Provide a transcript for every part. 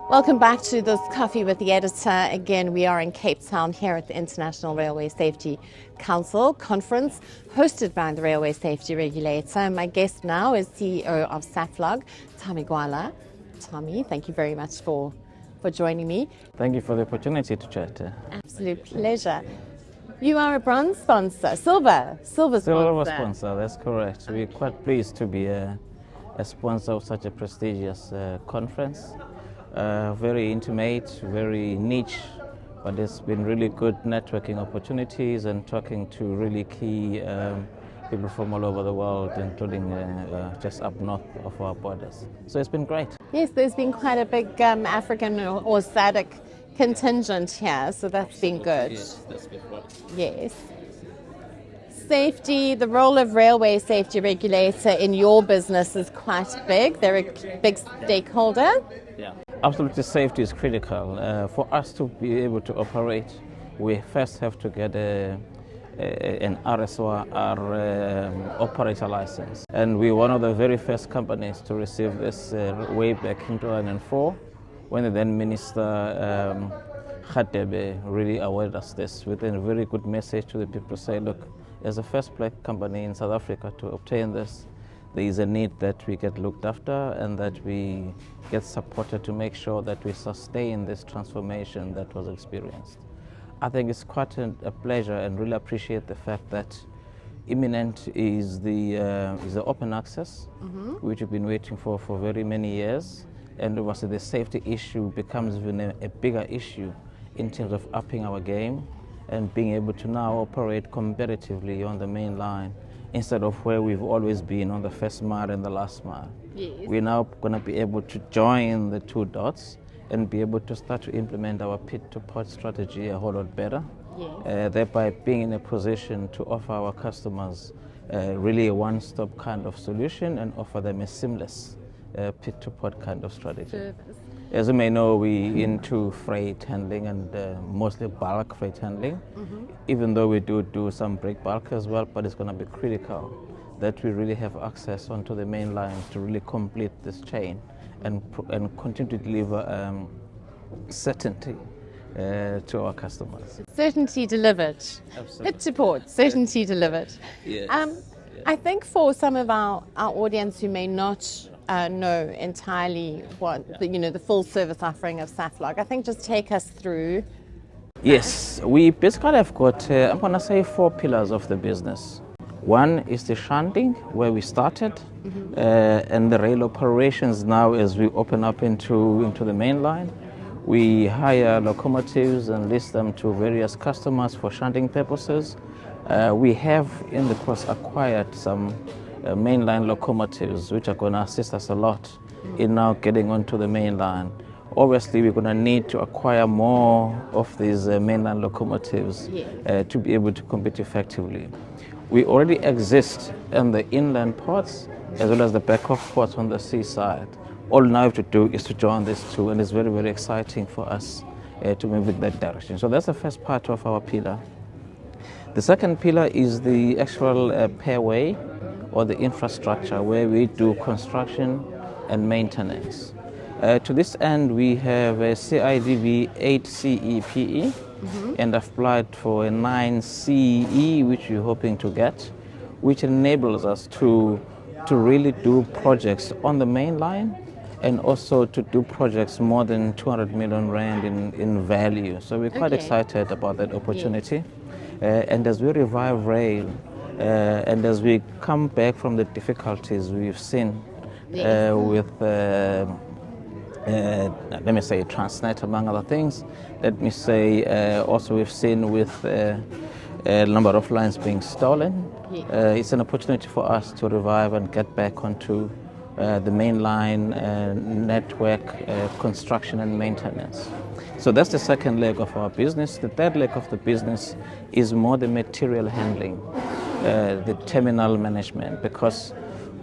Welcome back to this Coffee with the Editor. Again, we are in Cape Town here at the International Railway Safety Council conference hosted by the Railway Safety Regulator. My guest now is CEO of SAFLog, Thami Gwala. Thami, thank you very much for joining me. Thank you for the opportunity to chat. Absolute pleasure. You are a bronze sponsor, silver sponsor, that's correct. We're quite pleased to be a sponsor of such a prestigious conference. Very intimate, very niche, but there's been really good networking opportunities and talking to really key people from all over the world, including just up north of our borders. So it's been great. Yes, there's been quite a big African or SADC contingent here, so that's been good. Yes, that's been right. Yes. Safety, the role of Railway Safety Regulator in your business is quite big. They're a big stakeholder. Yeah. Absolutely, safety is critical. For us to be able to operate, we first have to get an RSOR operator license. And we're one of the very first companies to receive this way back in 2004, when the then Minister Khatebe really awarded us this with a very good message to the people, say, look, as the first black company in South Africa to obtain this, there is a need that we get looked after and that we get supported to make sure that we sustain this transformation that was experienced. I think it's quite a pleasure and really appreciate the fact that imminent is the open access, which we've been waiting for very many years. And obviously the safety issue becomes even a bigger issue in terms of upping our game and being able to now operate competitively on the main line instead of where we've always been on the first mile and the last mile. Yes. We're now going to be able to join the two dots and be able to start to implement our pit-to-port strategy a whole lot better, thereby being in a position to offer our customers really a one-stop kind of solution and offer them a seamless pit-to-port kind of strategy. Service. As you may know, we're into freight handling and mostly bulk freight handling, even though we do some break bulk as well, but it's going to be critical that we really have access onto the main line to really complete this chain and continue to deliver certainty to our customers. Certainty delivered. Absolutely. Pit to port, certainty delivered. Yes. I think for some of our audience who may not know entirely what the full service offering of SAFLog, I think just take us through. Yes, we basically have got, I'm going to say, 4 pillars of the business. One is the shunting, where we started, and the rail operations now as we open up into the main line. We hire locomotives and lease them to various customers for shunting purposes. We have in the course acquired some mainline locomotives, which are going to assist us a lot in now getting onto the main line. Obviously, we're going to need to acquire more of these mainline locomotives to be able to compete effectively. We already exist in the inland ports as well as the back-off ports on the seaside. All now we have to do is to join these two, and it's very, very exciting for us to move in that direction. So that's the first part of our pillar. The second pillar is the actual pairway or the infrastructure, where we do construction and maintenance. To this end, we have a CIDV 8 CEPE and applied for a 9 CE, which we're hoping to get, which enables us to really do projects on the main line and also to do projects more than 200 million rand in value. So we're quite excited about that opportunity. And as we revive rail, and as we come back from the difficulties we've seen with, let me say, Transnet, among other things, let me say also we've seen with a number of lines being stolen, it's an opportunity for us to revive and get back onto the mainline network construction and maintenance. So that's the second leg of our business. The third leg of the business is more the material handling, the terminal management, because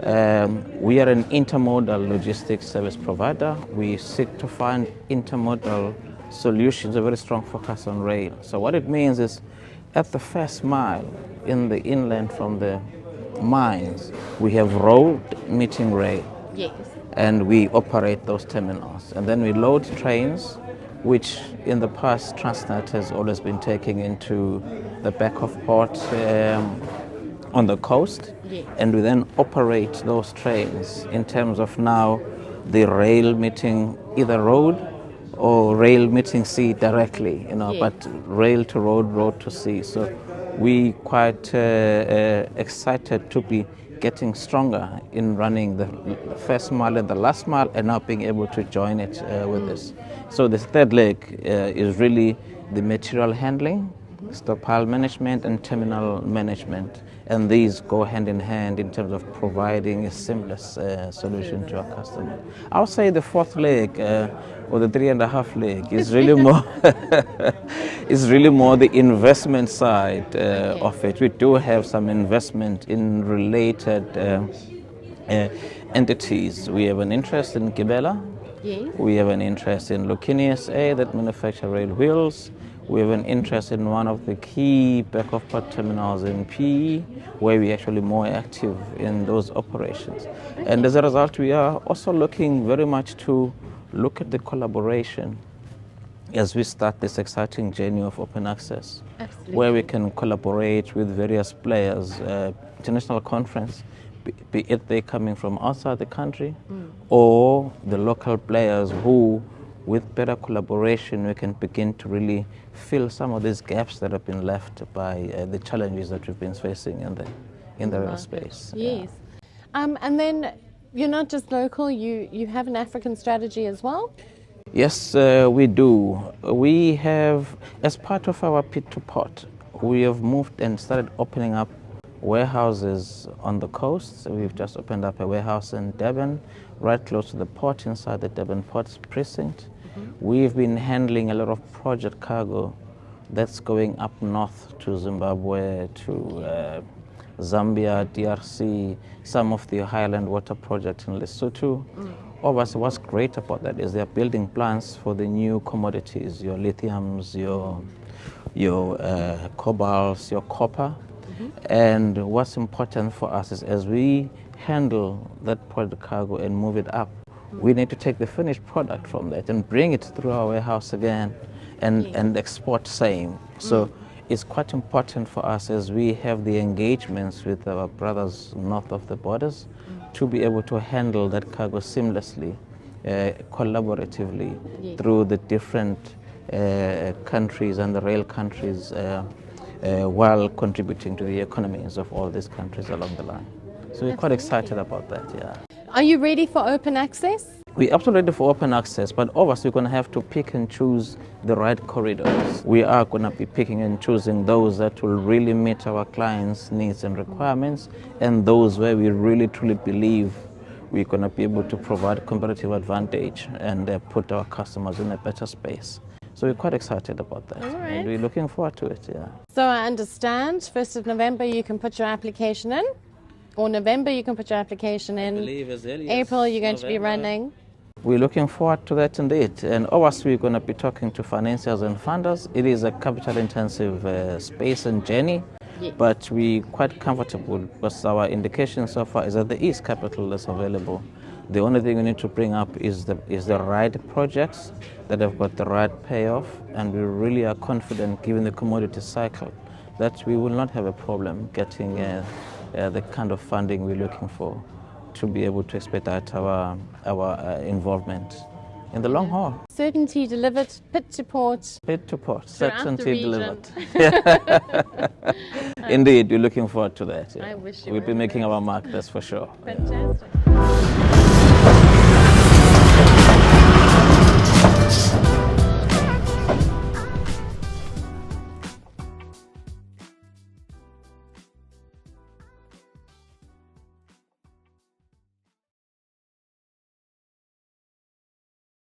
we are an intermodal logistics service provider. We seek to find intermodal solutions, a very strong focus on rail. So what it means is at the first mile in the inland from the mines, we have road meeting rail. Yes. and we operate those terminals. And then we load trains, which in the past Transnet has always been taking into the back of port on the coast. Yes. And we then operate those trains in terms of now the rail meeting either road or rail meeting sea directly, Yes. but rail to road, road to sea. So we quite excited to be getting stronger in running the first mile and the last mile, and now being able to join it with this. So the third leg is really the material handling, stockpile management, and terminal management. And these go hand in hand in terms of providing a seamless solution to our customer. I would say the fourth leg, or the 3.5 leg, is really more is really more the investment side of it. We do have some investment in related entities. We have an interest in Gibela. Yes. We have an interest in Lokini SA that manufacture rail wheels. We have an interest in one of the key back-of-port terminals in PE, where we're actually more active in those operations. And as a result, we are also looking very much to look at the collaboration as we start this exciting journey of open access. Absolutely. Where we can collaborate with various players, international conference, be it they coming from outside the country or the local players who, with better collaboration, we can begin to really fill some of these gaps that have been left by the challenges that we've been facing in the rail space. Yes. And then you're not just local, you have an African strategy as well? Yes, we do. We have, as part of our pit to port, we have moved and started opening up warehouses on the coast. So we've just opened up a warehouse in Durban, right close to the port, inside the Durban Ports precinct. We've been handling a lot of project cargo that's going up north to Zimbabwe, to Zambia, DRC, some of the Highland Water projects in Lesotho. Obviously, what's great about that is they're building plants for the new commodities, your lithiums, your cobalts, your copper. And what's important for us is as we handle that project cargo and move it up, we need to take the finished product from that and bring it through our warehouse again and export same. So it's quite important for us as we have the engagements with our brothers north of the borders to be able to handle that cargo seamlessly, collaboratively through the different countries and the rail countries while contributing to the economies of all these countries along the line. So we're quite excited about that, yeah. Are you ready for open access? We're absolutely ready for open access, but obviously we're going to have to pick and choose the right corridors. We are going to be picking and choosing those that will really meet our clients' needs and requirements, and those where we really truly believe we're going to be able to provide competitive advantage and put our customers in a better space. So we're quite excited about that. All right. And we're looking forward to it, yeah. So I understand 1st of November you can put your application in, or November you can put your application in. April you're going to be running. We're looking forward to that indeed. And obviously we're going to be talking to financiers and funders. It is a capital intensive space and journey, but we're quite comfortable because our indication so far is that there is capital that's available. The only thing we need to bring up is the right projects that have got the right payoff, and we really are confident, given the commodity cycle, that we will not have a problem getting the kind of funding we're looking for to be able to expedite our involvement in the long haul. Certainty delivered, pit to port. Pit to port, Throughout the certainty region. delivered. Indeed, we're looking forward to that. Yeah. I wish you We'll were be making there. our mark, that's for sure. Fantastic.